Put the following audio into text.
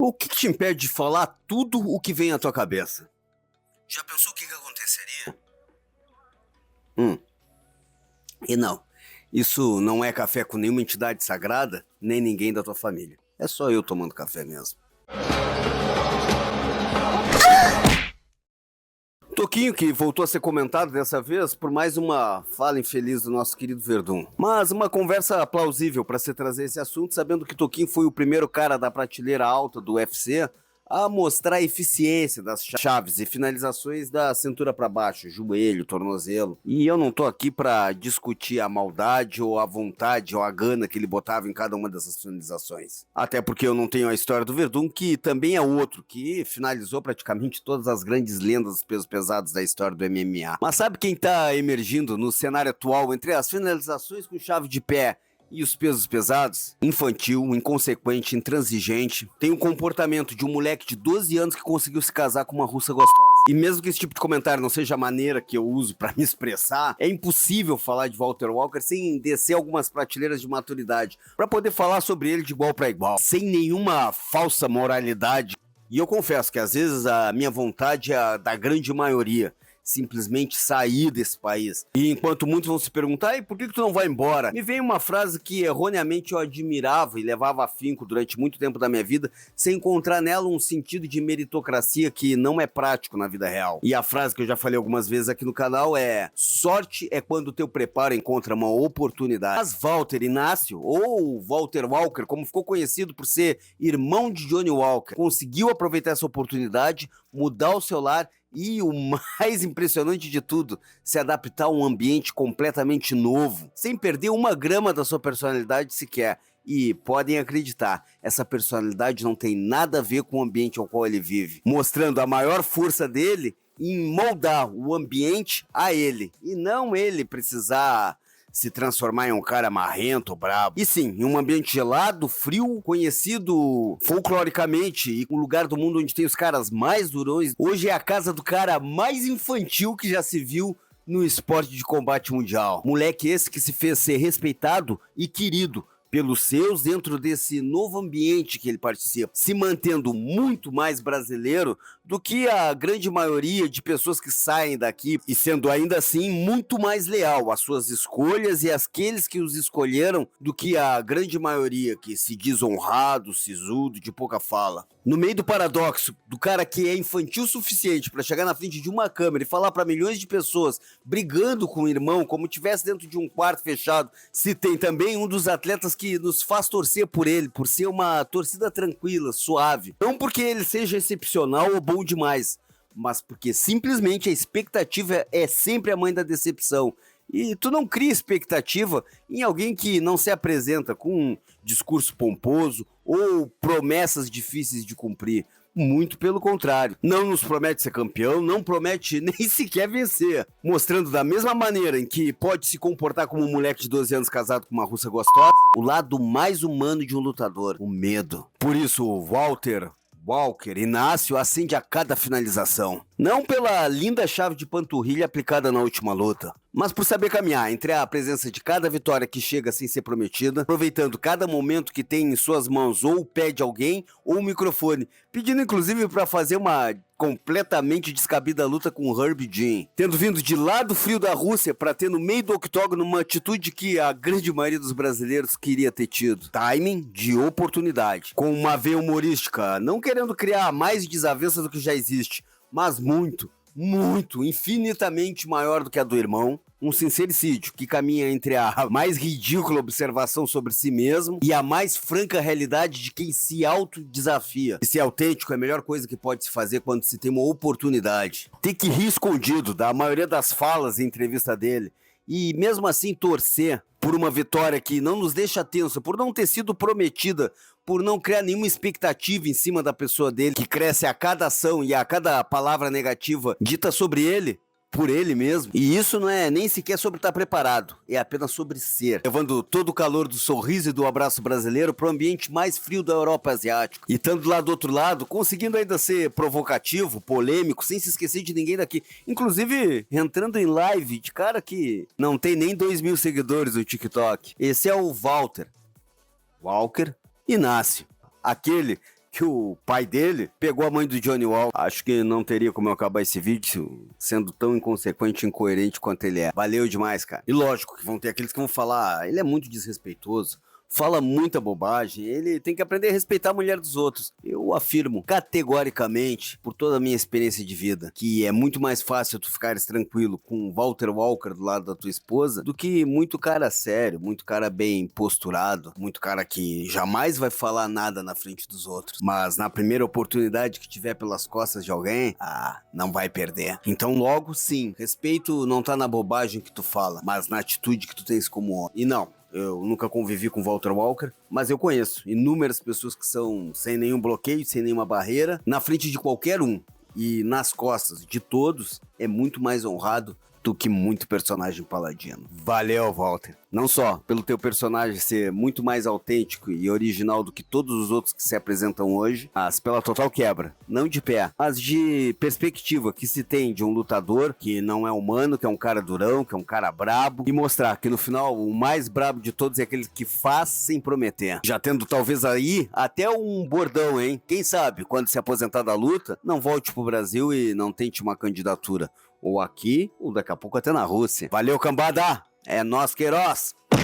O que te impede de falar tudo o que vem à tua cabeça? Já pensou o que aconteceria? E não, isso não é café com nenhuma entidade sagrada, nem ninguém da tua família. É só eu tomando café mesmo. Toquinho, que voltou a ser comentado dessa vez por mais uma fala infeliz do nosso querido Verdun. Mas uma conversa plausível para se trazer esse assunto, sabendo que Toquinho foi o primeiro cara da prateleira alta do UFC a mostrar a eficiência das chaves e finalizações da cintura para baixo, joelho, tornozelo. E eu não tô aqui para discutir a maldade ou a vontade ou a gana que ele botava em cada uma dessas finalizações. Até porque eu não tenho a história do Verdun, que também é outro, que finalizou praticamente todas as grandes lendas dos pesos pesados da história do MMA. Mas sabe quem tá emergindo no cenário atual entre as finalizações com chave de pé e os pesos pesados? Infantil, inconsequente, intransigente. Tem o comportamento de um moleque de 12 anos que conseguiu se casar com uma russa gostosa. E mesmo que esse tipo de comentário não seja a maneira que eu uso pra me expressar, é impossível falar de Walter Walker sem descer algumas prateleiras de maturidade, pra poder falar sobre ele de igual pra igual, sem nenhuma falsa moralidade. E eu confesso que às vezes a minha vontade é a da grande maioria, simplesmente sair desse país. E enquanto muitos vão se perguntar, e por que tu não vai embora? Me vem uma frase que erroneamente eu admirava e levava afinco durante muito tempo da minha vida, sem encontrar nela um sentido de meritocracia que não é prático na vida real. E a frase que eu já falei algumas vezes aqui no canal é: sorte é quando o teu preparo encontra uma oportunidade. Mas Walter Inácio, ou Walter Walker, como ficou conhecido por ser irmão de Johnny Walker, conseguiu aproveitar essa oportunidade, mudar o seu lar e o mais impressionante de tudo, se adaptar a um ambiente completamente novo, sem perder uma grama da sua personalidade sequer. E podem acreditar, essa personalidade não tem nada a ver com o ambiente ao qual ele vive, mostrando a maior força dele em moldar o ambiente a ele, e não ele precisar se transformar em um cara marrento, brabo. E sim, em um ambiente gelado, frio, conhecido folcloricamente e um lugar do mundo onde tem os caras mais durões, hoje é a casa do cara mais infantil que já se viu no esporte de combate mundial. Moleque esse que se fez ser respeitado e querido pelos seus dentro desse novo ambiente que ele participa, se mantendo muito mais brasileiro do que a grande maioria de pessoas que saem daqui e sendo ainda assim muito mais leal às suas escolhas e àqueles que os escolheram do que a grande maioria que se diz honrado, sisudo, de pouca fala. No meio do paradoxo do cara que é infantil o suficiente para chegar na frente de uma câmera e falar para milhões de pessoas brigando com o irmão como tivesse dentro de um quarto fechado, se tem também um dos atletas que nos faz torcer por ele, por ser uma torcida tranquila, suave. Não porque ele seja excepcional ou bom demais, mas porque simplesmente a expectativa é sempre a mãe da decepção. E tu não cria expectativa em alguém que não se apresenta com um discurso pomposo ou promessas difíceis de cumprir. Muito pelo contrário, não nos promete ser campeão, não promete nem sequer vencer, mostrando da mesma maneira em que pode se comportar como um moleque de 12 anos casado com uma russa gostosa, o lado mais humano de um lutador, o medo. Por isso, Walter Walker Inácio acende a cada finalização. Não pela linda chave de panturrilha aplicada na última luta, mas por saber caminhar entre a presença de cada vitória que chega sem ser prometida, aproveitando cada momento que tem em suas mãos ou o pé de alguém ou o microfone, pedindo inclusive para fazer uma completamente descabida luta com Herb Dean, tendo vindo de lá do frio da Rússia para ter no meio do octógono uma atitude que a grande maioria dos brasileiros queria ter tido. Timing de oportunidade, com uma veia humorística, não querendo criar mais desavença do que já existe, mas muito, infinitamente maior do que a do irmão. Um sincericídio que caminha entre a mais ridícula observação sobre si mesmo e a mais franca realidade de quem se autodesafia. E ser autêntico é a melhor coisa que pode se fazer quando se tem uma oportunidade. Ter que rir escondido da maioria das falas em entrevista dele e mesmo assim torcer por uma vitória que não nos deixa tenso, por não ter sido prometida, por não criar nenhuma expectativa em cima da pessoa dele, que cresce a cada ação e a cada palavra negativa dita sobre ele, por ele mesmo. E isso não é nem sequer sobre estar preparado, é apenas sobre ser, levando todo o calor do sorriso e do abraço brasileiro para o ambiente mais frio da Europa asiática. E estando lá do outro lado, conseguindo ainda ser provocativo, polêmico, sem se esquecer de ninguém daqui. Inclusive, entrando em live de cara que não tem nem 2.000 seguidores no TikTok. Esse é o Walter Inácio. Aquele que o pai dele pegou a mãe do Johnny Walker. Acho que não teria como eu acabar esse vídeo sendo tão inconsequente e incoerente quanto ele é. Valeu demais, cara. E lógico que vão ter aqueles que vão falar, ele é muito desrespeitoso, fala muita bobagem, ele tem que aprender a respeitar a mulher dos outros. Eu afirmo categoricamente, por toda a minha experiência de vida, que é muito mais fácil tu ficares tranquilo com o Walter Walker do lado da tua esposa do que muito cara sério, muito cara bem posturado, muito cara que jamais vai falar nada na frente dos outros, mas na primeira oportunidade que tiver pelas costas de alguém, não vai perder. Então logo sim, respeito não tá na bobagem que tu fala, mas na atitude que tu tens como homem. E não, eu nunca convivi com Walter Walker, mas eu conheço inúmeras pessoas que são sem nenhum bloqueio, sem nenhuma barreira, na frente de qualquer um e nas costas de todos, é muito mais honrado do que muito personagem paladino. Valeu, Walter. Não só pelo teu personagem ser muito mais autêntico e original do que todos os outros que se apresentam hoje, mas pela total quebra, não de pé, mas de perspectiva que se tem de um lutador que não é humano, que é um cara durão, que é um cara brabo, e mostrar que no final o mais brabo de todos é aquele que faz sem prometer. Já tendo talvez aí até um bordão, hein? Quem sabe, quando se aposentar da luta, não volte pro Brasil e não tente uma candidatura. Ou aqui, ou daqui a pouco até na Rússia. Valeu, cambada! É nós, Queiroz!